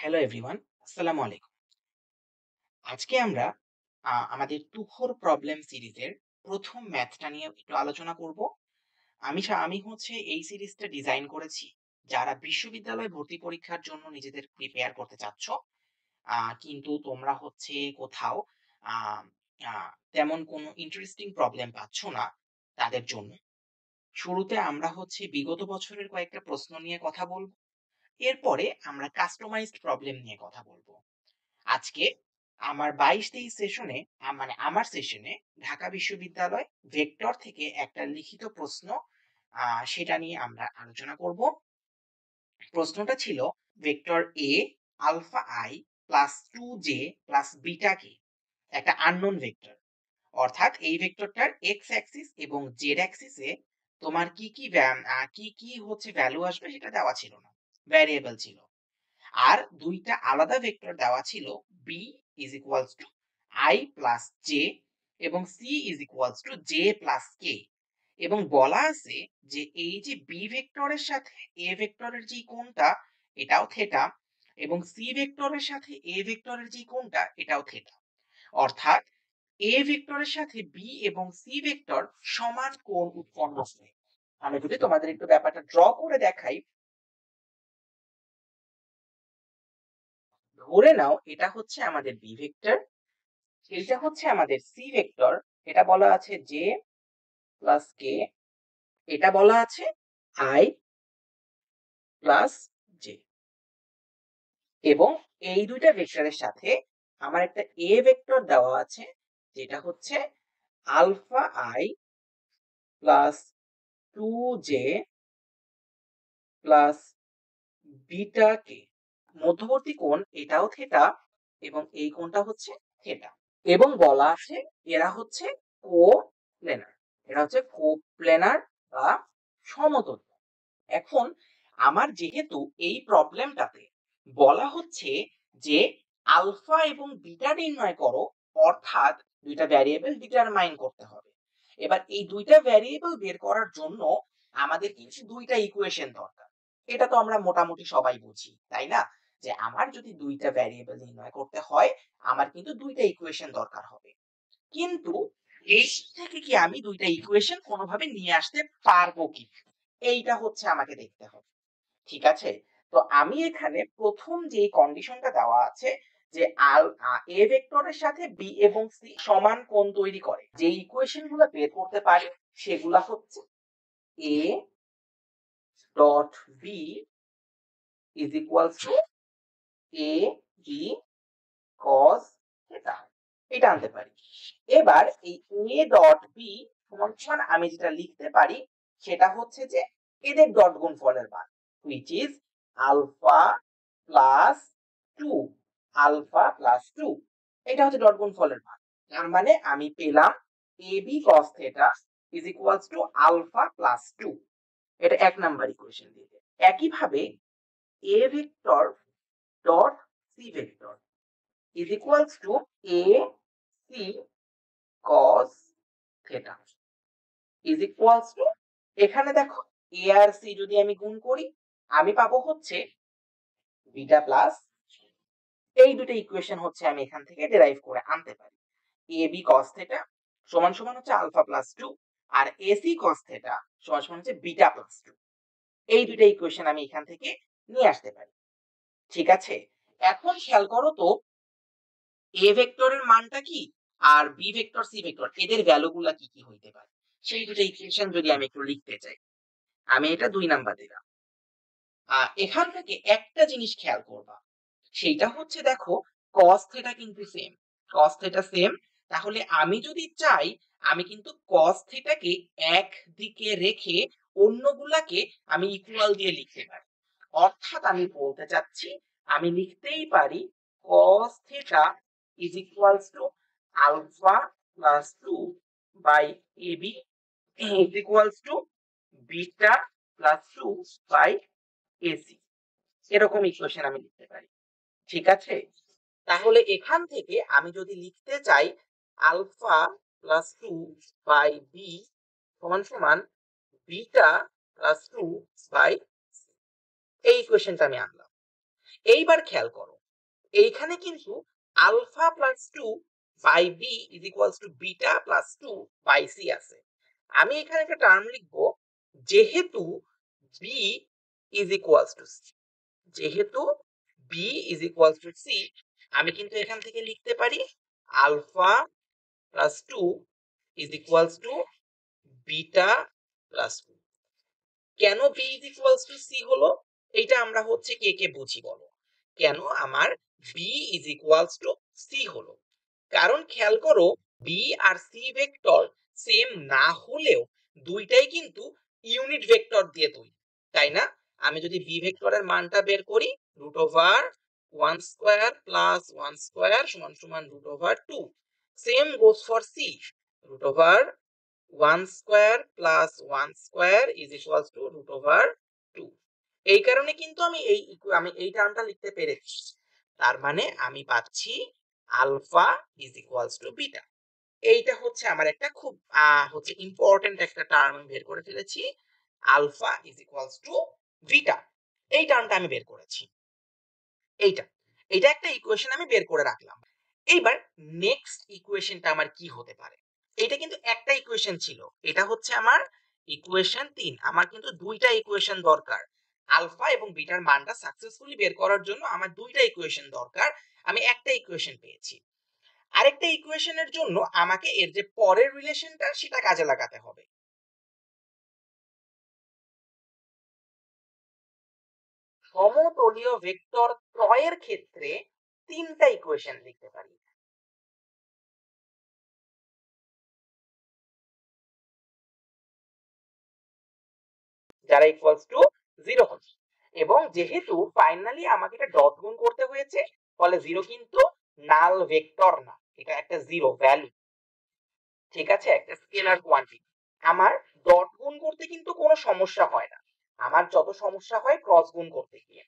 Hello everyone, আসসালামু আলাইকুম। আজকে আমরা আমাদের তুখোর প্রবলেম সিরিজের ১ম ম্যাথটা নিয়ে একটু আলোচনা করব। আমি হচ্ছে এই সিরিজটা ডিজাইন করেছি যারা বিশ্ববিদ্যালয় ভর্তি পরীক্ষার জন্য নিজেদের প্রিপেয়ার করতে চাচ্ছ। কিন্তু তোমরা হচ্ছে কোথাও আ আ তেমন কোনো ইন্টারেস্টিং প্রবলেম পাচ্ছ না তাদের জন্য। শুরুতে আমরা হচ্ছে বিগত বছরের কয়েকটা প্রশ্ন নিয়ে কথা বলব। এরপরে আমরা কাস্টমাইজড প্রবলেম নিয়ে কথা বলব। আজকে আমার ২২-২৩ সেশনে আমার সেশনে ঢাকা বিশ্ববিদ্যালয় ভেক্টর থেকে একটা লিখিত প্রশ্ন আ সেটা নিয়ে আমরা আলোচনা করব। প্রশ্নটা ছিল vector A alpha i plus 2j plus beta k একটা আননোন ভেক্টর। অর্থাৎ এই ভেক্টরটার x অ্যাক্সিস এবং z অ্যাক্সিস এ তোমার কি হচ্ছে ভ্যালু আসবে সেটা দেওয়া ছিল না। ভ্যারিয়েবল ছিল। আর ২ টা আলাদা ভেক্টর দেওয়া ছিল b is equals to i plus j এবং c is equals to j plus k এবং বলা আছে যে এই যে b ভেক্টরের সাথে a ভেক্টরের যে কোণটা এটাও থিটা এবং c ভেক্টরের সাথে a ভেক্টরের যে কোণটা এটাও থিটা। অর্থাৎ a ভেক্টরের সাথে b এবং c ভেক্টর সমান কোণ উৎপন্ন করে। আমি যদি তোমাদের একটু ব্যাপারটা ড্র করে দেখাই, ধরে নাও এটা হচ্ছে আমাদের b ভেক্টর, এটা হচ্ছে আমাদের সি ভেক্টর, এটা বলা আছে জে প্লাস কে, এটা বলা আছে আই প্লাস জে এবং এই দুইটা ভেক্টরের সাথে আমার একটা এ ভেক্টর দেওয়া আছে যেটা হচ্ছে alpha i plus 2j plus beta কে। মধ্যবর্তী কোণ এটাও থিটা এবং এই কোণটা হচ্ছে থিটা এবং বলা আছে এরা হচ্ছে কোপ্লেনার। এরা হচ্ছে কোপ্লেনার বা সমতুল্য। এখন আমার যেহেতু এই প্রবলেমটাতে বলা হচ্ছে যে আলফা এবং বিটা নির্ণয় করো, অর্থাৎ দুইটা ভ্যারিয়েবল ডিটারমাইন করতে হবে। এবার এই দুইটা ভ্যারিয়েবল বের করার জন্য আমাদের কিন্তু দুইটা ইকুয়েশন দরকার। এটা তো আমরা মোটামুটি সবাই বুঝি, তাই না? যে আমার যদি দুইটা ভ্যারিয়েবল নির্ণয় করতে হয় আমার কিন্তু দুইটা ইকুয়েশন দরকার হবে। কিন্তু এই থেকে কি আমি দুইটা ইকুয়েশন কোনোভাবে নিয়ে আসতে পারবো কি, এইটা হচ্ছে আমাকে দেখতে হবে। ঠিক আছে? তো আমি এখানে প্রথম যে কন্ডিশনটা দেওয়া আছে যে এ ভেক্টরের সাথে বি এবং সি সমান কোণ তৈরি করে, যে ইকুয়েশন গুলো বের করতে পারি সেগুলা হচ্ছে A dot B is equals to A B cos theta, এটা আনতে পারি। এবার এই এ ডট বি সমান সমান আমি যেটা লিখতে পারি সেটা হচ্ছে যে এদের ডট গুণফলের মান, which is alpha plus 2, alpha plus 2, এটা হচ্ছে ডট গুণফলের মান। তার মানে আমি পেলাম ab cos theta is equals to alpha plus 2। এটা এক নাম্বার ইকুয়েশন দিয়ে। একইভাবে a vector dot c vector is equals to a c cos theta is equals to, এখানে দেখো a আর c যদি আমি গুণ করি আমি পাবো হচ্ছে বিটা প্লাস, এই দুটো ইকুয়েশন হচ্ছে আমি এখান থেকে ডেরাইভ করে আনতে পারি। ab cos theta সমান সমান হচ্ছে আলফা প্লাস 2 আর ac cos theta সমান সমান হচ্ছে বিটা প্লাস 2। এই দুটো ইকুয়েশন আমি এখান থেকে নিয়ে আসতে পারি। ঠিক আছে? এখন খেয়াল করো তো এ ভেক্টরের মানটা কি আর বি ভেক্টর সি ভেক্টর এদের ভ্যালুগুলা কি কি হইতে পারে সেই দুটো ইকুয়েশন যদি আমি একটু লিখতে চাই, আমি এটা 2 নাম্বার দিলাম। এখান থেকে একটা জিনিস খেয়াল করবা, সেইটা হচ্ছে দেখো cos থিটা কিন্তু সেম, cos থিটা সেম। তাহলে আমি যদি চাই আমি কিন্তু cos থিটাকে এক দিকে রেখে অন্যগুলাকে আমি ইকুয়াল দিয়ে লিখতে পারি। অর্থাৎ আমি বলতে চাচ্ছি আমি লিখতেই পারি cos theta is equals to alpha plus 2 by ab is equals to beta plus 2 by ac, এরকম ইকুয়েশন আমি লিখতে পারি। ঠিক আছে? তাহলে এখান থেকে আমি যদি লিখতে চাই আলফা প্লাস 2 বাই বি সমান সমান বিটা প্লাস 2 বাই, এই ইকুয়েশনটা আমি আনলাম। এইবার খেয়াল করো, এইখানে কিন্তু alpha plus 2 by B is equals to beta plus 2 by C আছে। আমি এখানে একটা টার্ম লিখবো, যেহেতু B is equals to C, যেহেতু B is equals to C, আমি কিন্তু এখান থেকে লিখতে পারি alpha plus 2 is equals to beta plus 2। কেন B is equals to C হলো, এইটা আমরা হচ্ছে কে কে বুঝি বলো। কেন আমার B is equals to C হলো, কারণ খেয়াল করো বি আর সি ভেক্টর সেম না হলেও দুইটাই কিন্তু ইউনিট ভেক্টর দিয়ে তৈরি, তাই না? আমি যদি বি ভেক্টরের মানটা বের করি, root over 1 square plus 1 square সমান সমান root over 2, same goes for C, root over 1 square plus 1 square is equals to root over 2। এই কারণে কিন্তু আমি এই টার্মটা লিখতে পেরেছি। তার মানে আমি পাচ্ছি alpha is equals to beta. এইটা হচ্ছে আমার একটা খুব হচ্ছে ইম্পর্টেন্ট একটা টার্ম আমি বের করে ফেলেছি, alpha is equals to beta. এই টার্মটা আমি বের করেছি। এইটা এটা একটা ইকুয়েশন আমি বের করে রাখলাম। এইবার নেক্সট ইকুয়েশনটা আমার কি হতে পারে? এটা কিন্তু একটা ইকুয়েশন ছিল, এটা হচ্ছে আমার ইকুয়েশন 3। আমার কিন্তু দুইটা ইকুয়েশন দরকার, আলফা এবং বিটার মানটা সাকসেসফুলি বের করার জন্য আমার দুইটা ইকুয়েশন দরকার। আমি একটা ইকুয়েশন পেয়েছি, আরেকটা ইকুয়েশনের জন্য আমাকে এর যে পরের রিলেশনটা সেটা কাজে লাগাতে হবে। সমতলীয় ভেক্টর ত্রয়ের ক্ষেত্রে তিনটা ইকুয়েশন লিখতে পারি, যারা ইকুয়ালস টু 0 হচ্ছে। এবং যেহেতু ফাইনালি আমাকে এটা ডট গুণ করতে হয়েছে, ফলে 0 কিন্তু নাল ভেক্টর না, এটা একটা জিরো ভ্যালু, ঠিক আছে, একটা স্কেলার কোয়ান্টিটি। আমার ডট গুণ করতে কিন্তু কোনো সমস্যা হয় না, আমার যত সমস্যা হয় ক্রস গুণ করতে গিয়ে।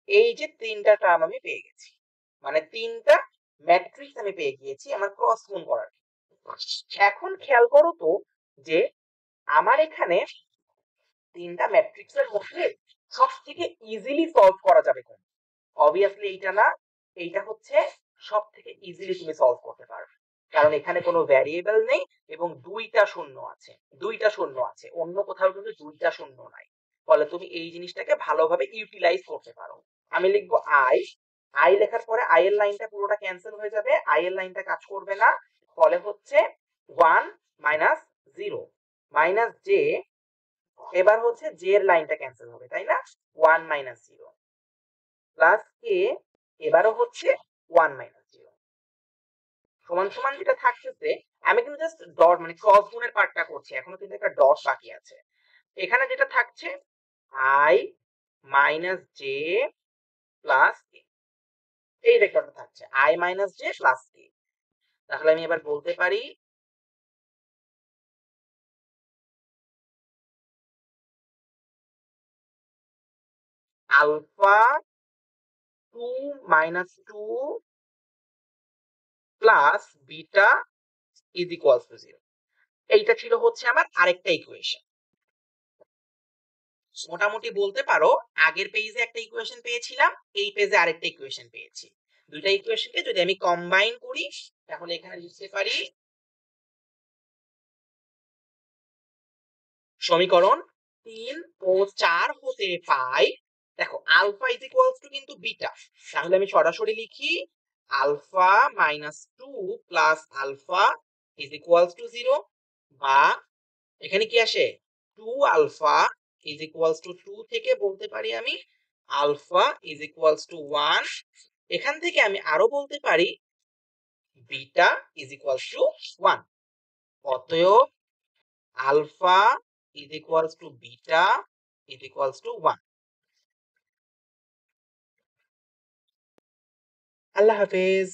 এই যে তিনটা টার্ম আমি পেয়ে গেছি, মানে তিনটা ম্যাট্রিক্স আমি পেয়ে গিয়েছি আমার ক্রস গুণ করার। এখন খেয়াল করো তো যে আমার এখানে তিনটা ম্যাট্রিক্সের মধ্যে সবথেকে ইজিলি সলভ করা যাবে কোন? অবভিয়াসলি এইটা না, এইটা হচ্ছে সবথেকে ইজিলি তুমি সলভ করতে পারবে, কারণ এখানে কোনো ভ্যারিয়েবল নেই এবং দুইটা শূন্য আছে, দুইটা শূন্য আছে, অন্য কোথাও কিন্তু দুইটা শূন্য নাই, ফলে তুমি এই জিনিসটাকে ভালোভাবে ইউটিলাইজ করতে পারো। আমি লিখবো আই, আই লেখার পরে আই এর লাইনটা পুরোটা ক্যান্সেল হয়ে যাবে, আই এর লাইনটা কাজ করবে না, ফলে হচ্ছে 1 মাইনাস 0 মাইনাস জে, এবার হচ্ছে জে এর লাইনটা ক্যান্সেল হবে, তাই না, 1 মাইনাস 0 প্লাস কে, এবারও হচ্ছে 1 মাইনাস 0 সমান সমান যেটা থাকতেছে, আমি কিন্তু জাস্ট ডট মানে ক্রস গুণের পার্টটা করছি, এখনো কিন্তু একটা ডট বাকি আছে। এখানে যেটা থাকছে I minus J plus K, এই রেকর্ডটা থাকছে I minus J plus K. তাহলে আমি এবার বলতে পারি alpha 2 minus 2 plus beta is equals to 0। এইটা ছিল হচ্ছে আমার আরেকটা ইকুয়েশন। মোটামুটি বলতে পারো আগের পেজে একটা ইকুয়েশন পেয়েছিলাম, এই পেজে আরেকটা ইকুয়েশন পেয়েছি। দুইটা ইকুয়েশনকে যদি আমি কম্বাইন করি, তাহলে এখানে লিখতে পারি সমীকরণ 3 ও 4 হতে পাই, দেখো আলফা ইজ ইকুয়ালস টু কিন্তু বিটা, তাহলে আমি সরাসরি লিখি alpha minus 2 plus alpha is equals to 0, বা এখানে কি আসে 2 আলফা ইজ ইকুয়ালস টু 2 থেকে বলতে পারি আমি আলফা ইজ ইকুয়ালস টু 1, এখান থেকে আমি আরো বলতে পারি বিটা ইজ ইকুয়ালস টু 1। অতএব alpha is equals to beta is equals to 1। আল্লাহ হাফেজ।